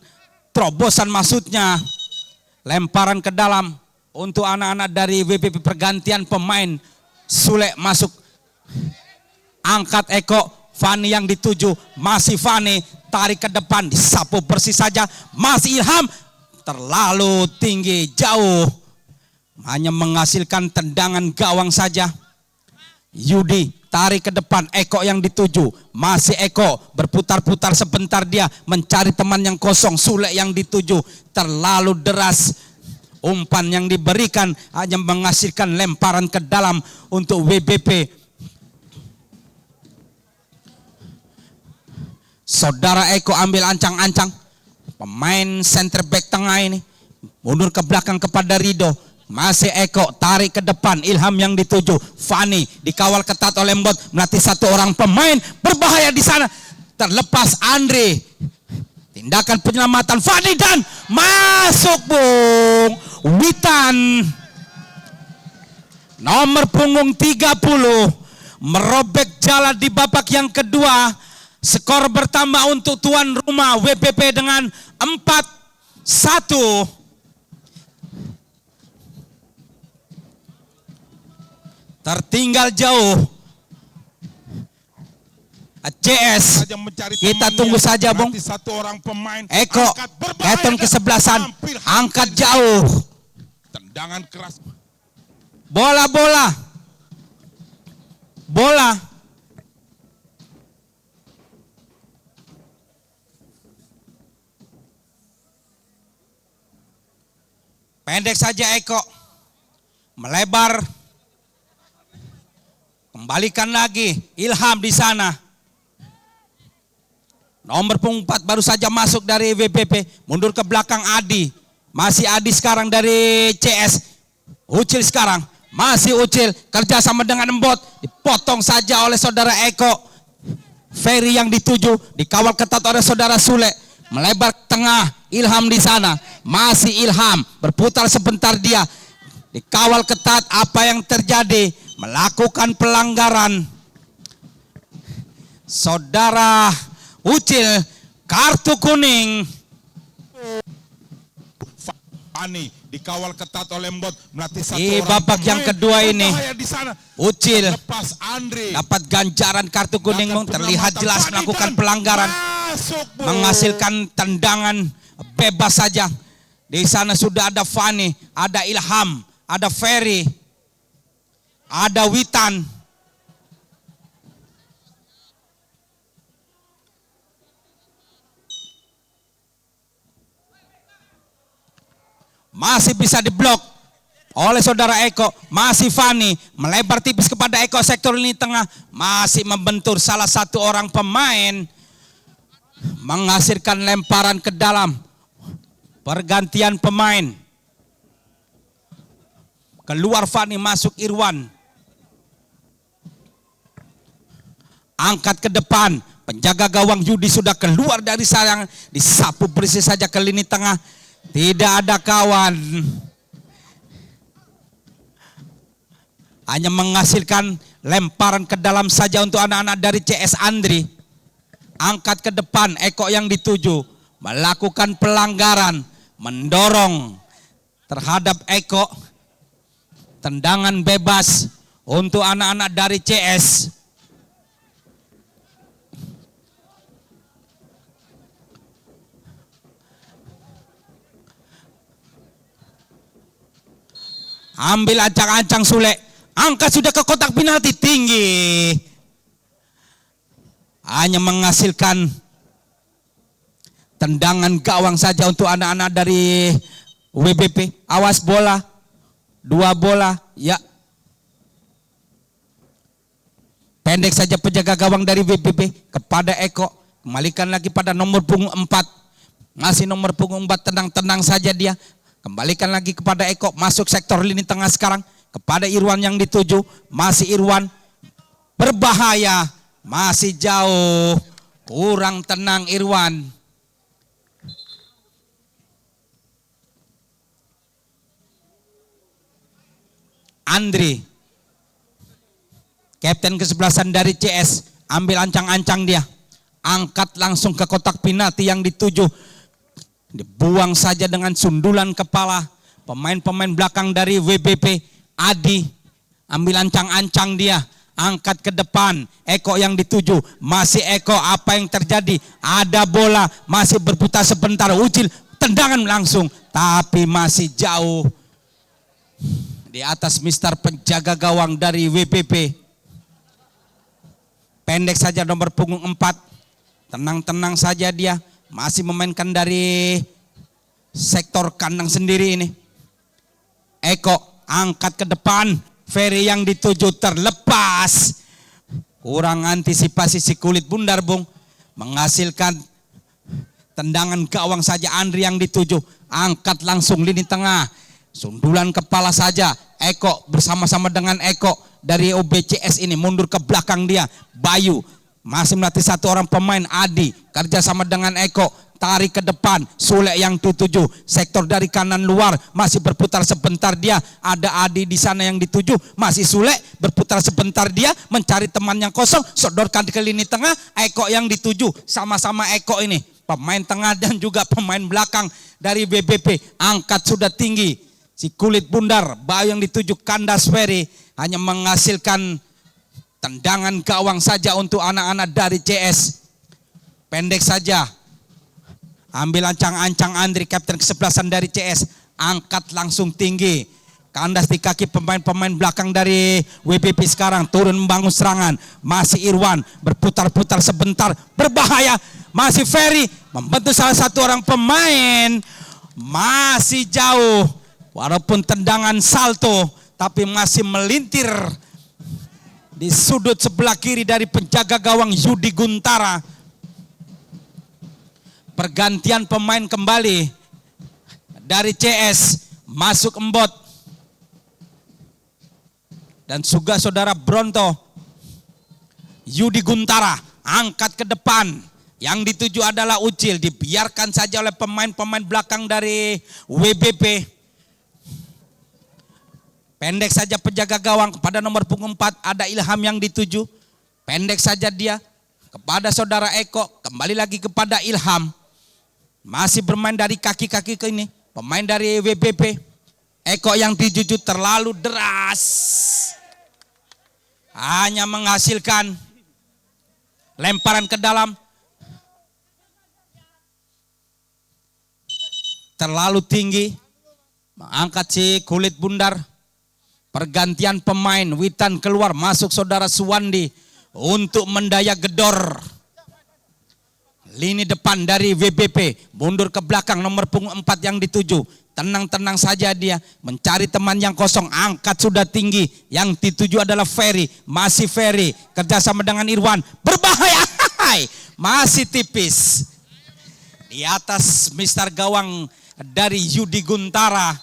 terobosan maksudnya. Lemparan ke dalam untuk anak-anak dari WPP. Pergantian pemain. Sule masuk. Angkat Eko. Fani yang dituju. Masih Fani. Tarik ke depan. Disapu bersih saja. Masih Ilham. Terlalu tinggi. Jauh. Hanya menghasilkan tendangan gawang saja. Yudi tarik ke depan. Eko yang dituju. Masih Eko. Berputar-putar sebentar dia. Mencari teman yang kosong. Sule yang dituju. Terlalu deras. Umpan yang diberikan hanya menghasilkan lemparan ke dalam untuk WBP. Saudara Eko ambil ancang-ancang. Pemain center back tengah ini. Mundur ke belakang kepada Rido. Masih Eko, tarik ke depan. Ilham yang dituju. Fani dikawal ketat oleh Embot. Melatih satu orang pemain. Berbahaya di sana. Terlepas Andre. Tindakan penyelamatan Fani dan masuk Bung Witan. Nomor punggung 30. Merobek jala di babak yang kedua. Skor bertambah untuk tuan rumah WPP dengan 4-1. Tertinggal jauh CS. Kita tunggu saja Bung. Satu orang pemain. Eko Keton kesebelasan. Angkat jauh. Tendangan keras. Bola. Pendek saja Eko. Melebar. Kembalikan lagi. Ilham di sana. Nomor punggung 4 baru saja masuk dari WPP. Mundur ke belakang Adi. Masih Adi sekarang dari CS. Ucil sekarang. Masih Ucil. Kerjasama dengan Embot. Dipotong saja oleh saudara Eko. Ferry yang dituju. Dikawal ketat oleh saudara Sule. Melebar ke tengah. Ilham di sana. Masih Ilham. Berputar sebentar dia. dikawal ketat. Apa yang terjadi? Melakukan pelanggaran. Saudara Ucil, kartu kuning. Fani dikawal ketat oleh Mbot, melatih satu Di orang babak yang pemain. kedua ini, Berbahaya di sana. Ucil Lepas Andre. dapat ganjaran kartu kuning, Dapat terlihat penyelamatan jelas Fani melakukan dan pelanggaran, masuk, Bung. menghasilkan tendangan bebas saja. Di sana sudah ada Fani, ada Ilham, ada Ferry, ada Witan. Masih bisa diblok oleh saudara Eko. Masih Fani melebar tipis kepada Eko, sektor lini tengah. Masih membentur salah satu orang pemain, menghasilkan lemparan ke dalam. Pergantian pemain. Keluar Fani, masuk Irwan. Angkat ke depan. Penjaga gawang Yudi sudah keluar dari sarang. Disapu persis saja ke lini tengah. Tidak ada kawan. Hanya menghasilkan lemparan ke dalam saja untuk anak-anak dari CS Andri. Angkat ke depan, Eko yang dituju. Melakukan pelanggaran. Mendorong terhadap Eko. Tendangan bebas untuk anak-anak dari CS. Ambil ancang-ancang Sule. Angkat sudah ke kotak penalti tinggi. Hanya menghasilkan tendangan gawang saja untuk anak-anak dari WBP. Awas bola. 2 bola. Ya. Pendek saja penjaga gawang dari WBP kepada Eko. Kembalikan lagi pada nomor punggung 4. Masih nomor punggung 4, tenang-tenang saja dia. Kembalikan lagi kepada Eko, masuk sektor lini tengah sekarang. Kepada Irwan yang dituju, masih Irwan. Berbahaya, masih jauh. Kurang tenang Irwan. Andri, kapten kesebelasan dari CS, ambil ancang-ancang dia. Angkat langsung ke kotak penalti yang dituju. Dibuang saja dengan sundulan kepala pemain-pemain belakang dari WBP. Adi ambil ancang-ancang dia, angkat ke depan. Eko yang dituju, masih Eko. Apa yang terjadi? Ada bola, masih berputar sebentar. Ucil tendangan langsung, tapi masih jauh di atas Mister penjaga gawang dari WBP. Pendek saja nomor punggung 4. Tenang-tenang saja dia. Masih memainkan dari sektor kandang sendiri ini. Eko angkat ke depan. Ferry yang dituju terlepas. Kurang antisipasi si kulit bundar, Bung. Menghasilkan tendangan gawang saja. Andri yang dituju. Angkat langsung lini tengah. Sundulan kepala saja. Eko bersama-sama dengan Eko dari OBCS ini. Mundur ke belakang dia. Bayu. Masih melatih satu orang pemain, Adi, kerjasama dengan Eko, tarik ke depan, Sule yang dituju, sektor dari kanan luar, masih berputar sebentar dia, ada Adi di sana yang dituju, masih Sule, berputar sebentar dia, mencari teman yang kosong, sodorkan ke lini tengah, Eko yang dituju, sama-sama Eko ini, pemain tengah dan juga pemain belakang dari BBP, angkat sudah tinggi, si kulit bundar, Bayu yang dituju, Kandas Ferry, hanya menghasilkan tendangan gawang saja untuk anak-anak dari CS. Pendek saja. Ambil ancang-ancang Andri, kapten kesebelasan dari CS. Angkat langsung tinggi. Kandas di kaki pemain-pemain belakang dari WBP sekarang. Turun membangun serangan. Masih Irwan. Berputar-putar sebentar. Berbahaya. Masih Ferry. Membentuk salah satu orang pemain. Masih jauh. Walaupun tendangan salto. Tapi masih melintir di sudut sebelah kiri dari penjaga gawang Yudi Guntara. Pergantian pemain kembali dari CS. Masuk Embot. Dan juga saudara Bronto. Yudi Guntara angkat ke depan. Yang dituju adalah Ucil. Dibiarkan saja oleh pemain-pemain belakang dari WBP. Pendek saja penjaga gawang kepada nomor punggung 4 ada Ilham yang dituju. Pendek saja dia kepada saudara Eko, kembali lagi kepada Ilham. Masih bermain dari kaki-kaki ke ini, pemain dari WBP. Eko yang dituju terlalu deras. Hanya menghasilkan lemparan ke dalam. Terlalu tinggi. Mengangkat si kulit bundar. Pergantian pemain, Witan keluar, masuk saudara Suwandi untuk mendaya gedor. Lini depan dari WBP, mundur ke belakang nomor punggung 4 yang dituju. Tenang-tenang saja dia, mencari teman yang kosong, angkat sudah tinggi. Yang dituju adalah Ferry, masih Ferry, kerjasama dengan Irwan. Berbahaya, masih tipis. Di atas Mister Gawang dari Yudi Guntara.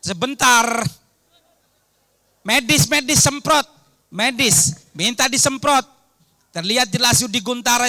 Sebentar. Medis semprot. Medis minta disemprot. Terlihat jelas Yudi Guntara.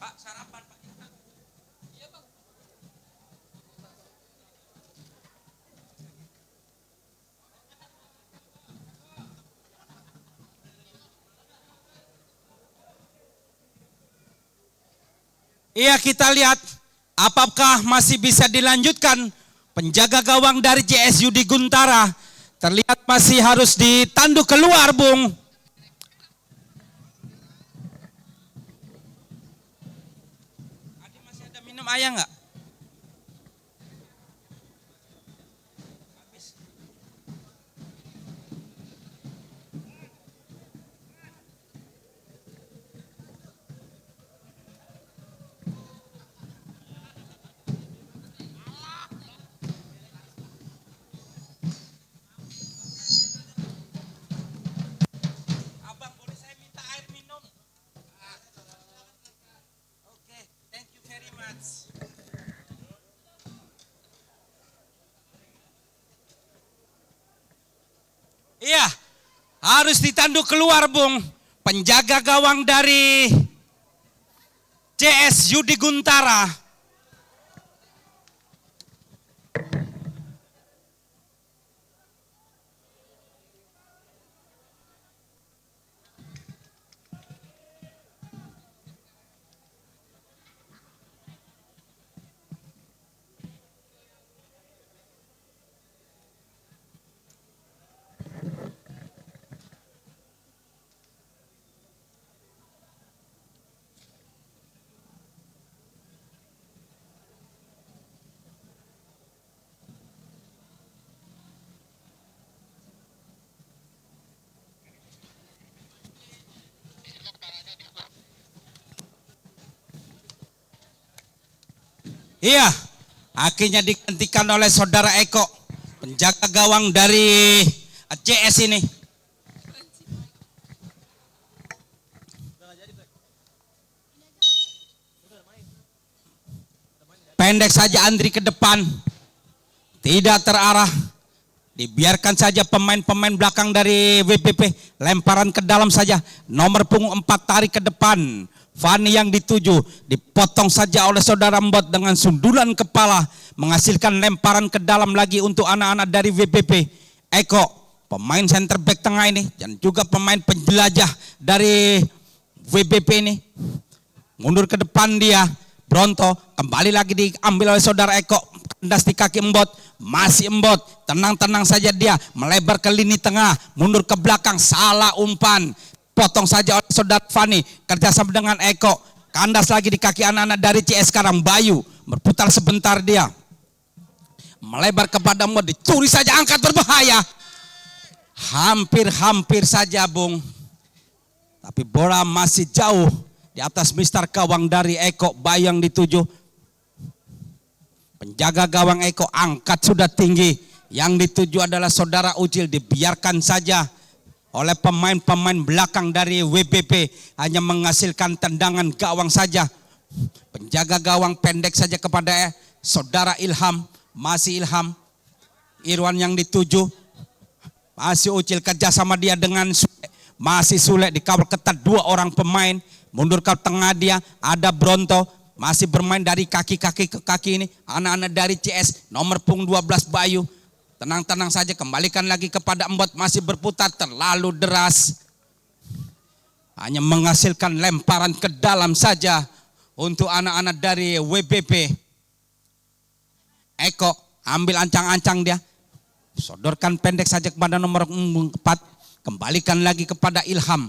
Pak, sarapan Pak. Iya Bang. Iya, kita lihat apakah masih bisa dilanjutkan. Penjaga gawang dari JS Yudi Guntara terlihat masih harus ditanduk keluar, Bung. Minum ayah enggak? Abang, boleh saya minta air minum? Oke, thank you very much. Iya, harus ditanduk keluar, Bung. Penjaga gawang dari CS Yudi Guntara. Iya, akhirnya digantikan oleh saudara Eko, penjaga gawang dari CS ini. Pendek saja Andri ke depan, tidak terarah. Dibiarkan saja pemain-pemain belakang dari WPP, lemparan ke dalam saja. Nomor punggung 4 tarik ke depan. Fani yang dituju, dipotong saja oleh saudara Mbot dengan sundulan kepala, menghasilkan lemparan ke dalam lagi untuk anak-anak dari WPP. Eko, pemain center back tengah ini, dan juga pemain penjelajah dari WPP ini. Mundur ke depan dia, Bronto, kembali lagi diambil oleh saudara Eko, kandas di kaki Mbot, masih Mbot, tenang-tenang saja dia, melebar ke lini tengah, mundur ke belakang, salah umpan. Potong saja oleh saudara Fani, kerjasama dengan Eko, kandas lagi di kaki anak-anak dari CS sekarang. Bayu, berputar sebentar dia, melebar kepada Mod, dicuri saja, angkat, berbahaya. Hampir saja, Bung. Tapi bola masih jauh di atas Mister Gawang dari Eko. Bayu yang dituju. Penjaga gawang Eko angkat sudah tinggi. Yang dituju adalah saudara Ucil, dibiarkan saja oleh pemain-pemain belakang dari WBP, hanya menghasilkan tendangan gawang saja. Penjaga gawang pendek saja kepada saudara Ilham, masih Ilham. Irwan yang dituju, masih Ucil kerja sama dia dengan Sule. Masih Sule dikawal ketat 2 orang pemain, mundur ke tengah dia, ada Bronto. Masih bermain dari kaki-kaki ke kaki ini, anak-anak dari CS, nomor punggung 12 Bayu. Tenang-tenang saja, kembalikan lagi kepada Embot, masih berputar terlalu deras. Hanya menghasilkan lemparan ke dalam saja untuk anak-anak dari WBP. Eko ambil ancang-ancang dia. Sodorkan pendek saja kepada nomor 4. Kembalikan lagi kepada Ilham.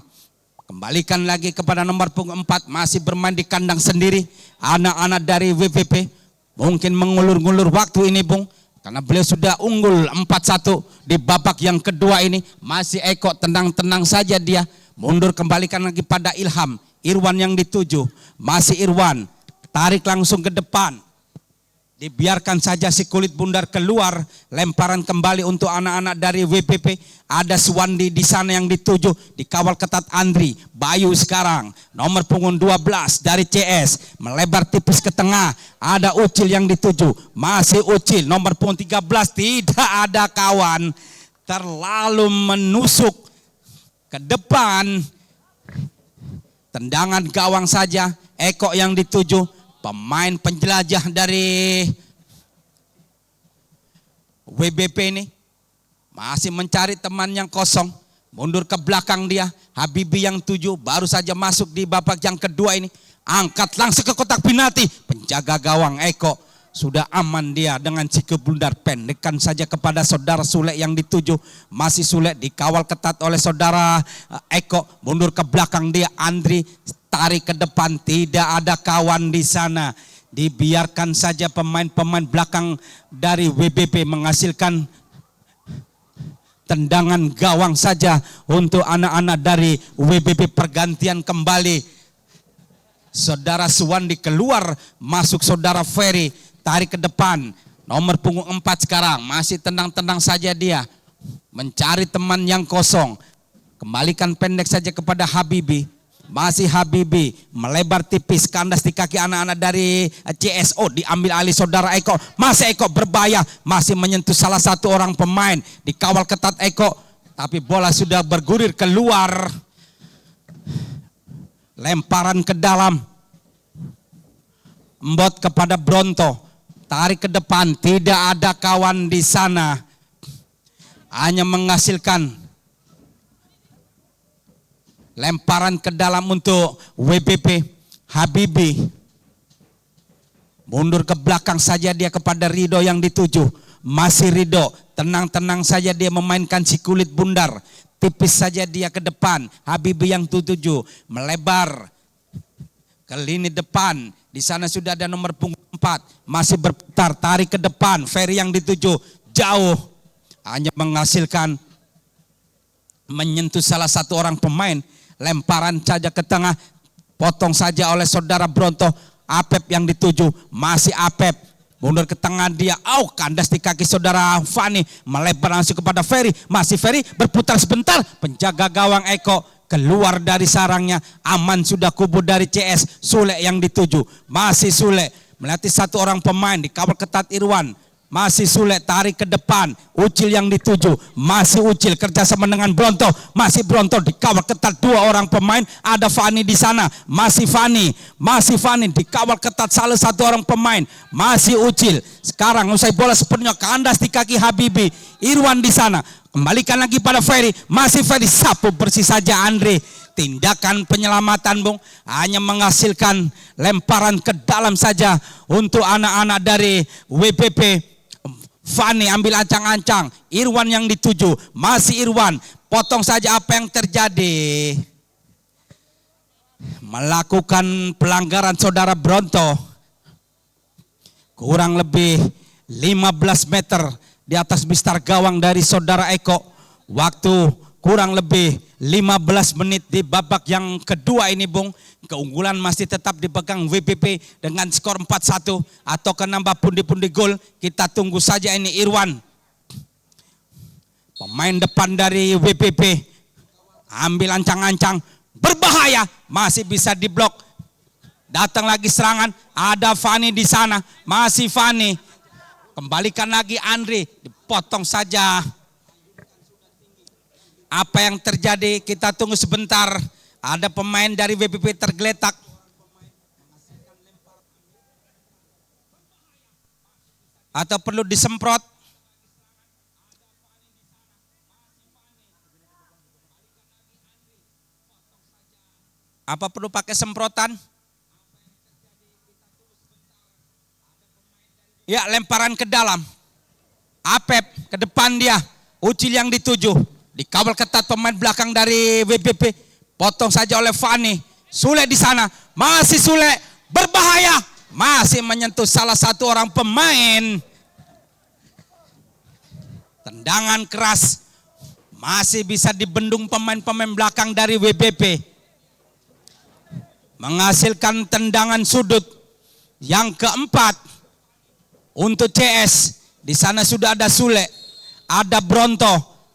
Kembalikan lagi kepada nomor punggung 4. Masih bermain di kandang sendiri. Anak-anak dari WBP. Mungkin mengulur-ngulur waktu ini, Bung. Karena beliau sudah unggul 4-1 di babak yang kedua ini. Masih Eko tenang-tenang saja dia. Mundur kembalikan lagi pada Ilham. Irwan yang dituju. Masih Irwan. Tarik langsung ke depan. Dibiarkan saja si kulit bundar keluar. Lemparan kembali untuk anak-anak dari WBP. Ada Suwandi di sana yang dituju. Dikawal ketat Andri. Bayu sekarang. Nomor punggung 12 dari CS. Melebar tipis ke tengah. Ada Ucil yang dituju. Masih Ucil. Nomor punggung 13. Tidak ada kawan. Terlalu menusuk ke depan. Tendangan gawang saja. Eko yang dituju. Pemain penjelajah dari WBP ini masih mencari teman yang kosong. Mundur ke belakang dia. Habibi yang 7 baru saja masuk di babak yang kedua ini. Angkat langsung ke kotak penalti. Penjaga gawang Eko sudah aman dia dengan si bundar. Pendekkan saja kepada saudara Sule yang dituju. Masih Sule dikawal ketat oleh saudara Eko. Mundur ke belakang dia Andri. Tarik ke depan, tidak ada kawan di sana. Dibiarkan saja pemain-pemain belakang dari WBP menghasilkan tendangan gawang saja untuk anak-anak dari WBP. Pergantian kembali. Saudara Suwandi keluar, masuk saudara Ferry, tarik ke depan. Nomor punggung 4 sekarang, masih tenang-tenang saja dia. Mencari teman yang kosong. Kembalikan pendek saja kepada Habibi. Masih Habibi melebar tipis, kandas di kaki anak-anak dari CSO, diambil alih saudara Eko. Masih Eko berbahaya, masih menyentuh salah satu orang pemain, dikawal ketat Eko, tapi bola sudah bergulir keluar. Lemparan ke dalam. Embot kepada Bronto, tarik ke depan, tidak ada kawan di sana. Hanya menghasilkan lemparan ke dalam untuk WBP. Habibi mundur ke belakang saja dia kepada Rido yang dituju. Masih Rido, tenang-tenang saja dia memainkan si kulit bundar. Tipis saja dia ke depan. Habibi yang dituju melebar ke lini depan. Di sana sudah ada nomor punggung 4. Masih berputar, tarik ke depan. Ferry yang dituju jauh. Hanya menghasilkan menyentuh salah satu orang pemain. Lemparan saja ke tengah, potong saja oleh saudara Bronto. Apep yang dituju, masih Apep. Mundur ke tengah dia, kandas di kaki saudara Fani. Melebar langsung kepada Ferry, masih Ferry berputar sebentar. Penjaga gawang Eko keluar dari sarangnya. Aman sudah kubur dari CS. Sule yang dituju, masih Sule. Melatih satu orang pemain, dikawal ketat Irwan. Masih Sule tarik ke depan. Ucil yang dituju. Masih Ucil kerjasama dengan Bronto. Masih Bronto dikawal ketat 2 orang pemain. Ada Fani di sana. Masih Fani. Masih Fani dikawal ketat salah satu orang pemain. Masih Ucil. Sekarang usai bola sepenuhnya kandas di kaki Habibi. Irwan di sana. Kembalikan lagi pada Ferry. Masih Ferry, sapu bersih saja Andre. Tindakan penyelamatan, Bung, hanya menghasilkan lemparan ke dalam saja untuk anak-anak dari WBP. Fani ambil ancang-ancang. Irwan yang dituju. Masih Irwan. Potong saja apa yang terjadi. Melakukan pelanggaran saudara Bronto. Kurang lebih 15 meter di atas mistar gawang dari saudara Eko. Waktu kurang lebih 15 menit di babak yang kedua ini, Bung. Keunggulan masih tetap dipegang WBP dengan skor 4-1 atau ke nambah pundi-pundi gol. Kita tunggu saja ini Irwan. Pemain depan dari WPP ambil ancang-ancang, berbahaya, masih bisa diblok. Datang lagi serangan, ada Fani di sana, masih Fani. Kembalikan lagi Andre, dipotong saja. Apa yang terjadi? Kita tunggu sebentar. Ada pemain dari WPP tergeletak. Atau perlu disemprot? Apa perlu pakai semprotan? Ya, lemparan ke dalam. Apep ke depan dia. Ucil yang dituju. Dikawal ketat pemain belakang dari WPP. Potong saja oleh Fani. Sule di sana. Masih Sule. Berbahaya. Masih menyentuh salah satu orang pemain. Tendangan keras. Masih bisa dibendung pemain-pemain belakang dari WPP. Menghasilkan tendangan sudut. Yang keempat. Untuk CS. Di sana sudah ada Sule. Ada Bronto.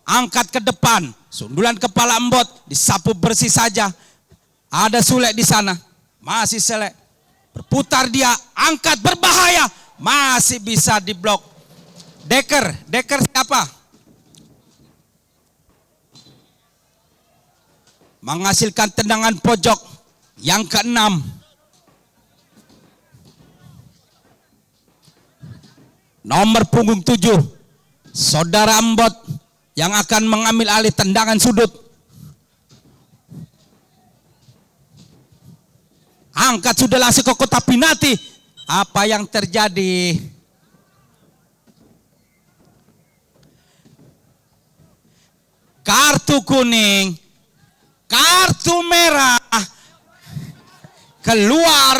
Angkat ke depan. Sundulan kepala embot. Disapu bersih saja. Ada Sule di sana. Masih Sule. Berputar dia. Angkat berbahaya. Masih bisa diblok. Deker. Deker siapa? Menghasilkan tendangan pojok. Yang keenam. Nomor punggung 7. Saudara Embot yang akan mengambil alih tendangan sudut. Angkat sudah langsung ke kotak penalti. Apa yang terjadi? Kartu kuning. Kartu merah. Keluar.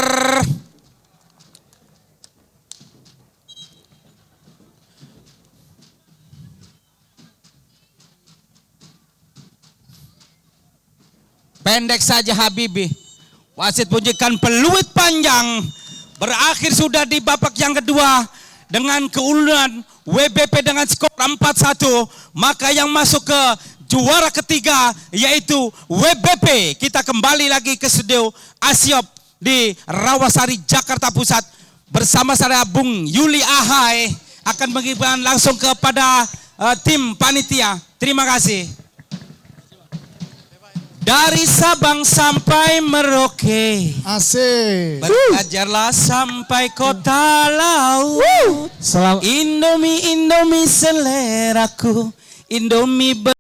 Pendek saja Habibi. Wasit bunyikan peluit panjang. Berakhir sudah di babak yang kedua. Dengan keunggulan WBP dengan skor 4-1. Maka yang masuk ke juara ketiga yaitu WBP. Kita kembali lagi ke studio Asiop di Rawasari, Jakarta Pusat. Bersama saya Bung Yuli Ahai. Akan mengirimkan langsung kepada tim panitia. Terima kasih. Dari Sabang sampai Merauke. Asik. Belajarlah sampai kota laut. Indomie, Indomie seleraku. Indomie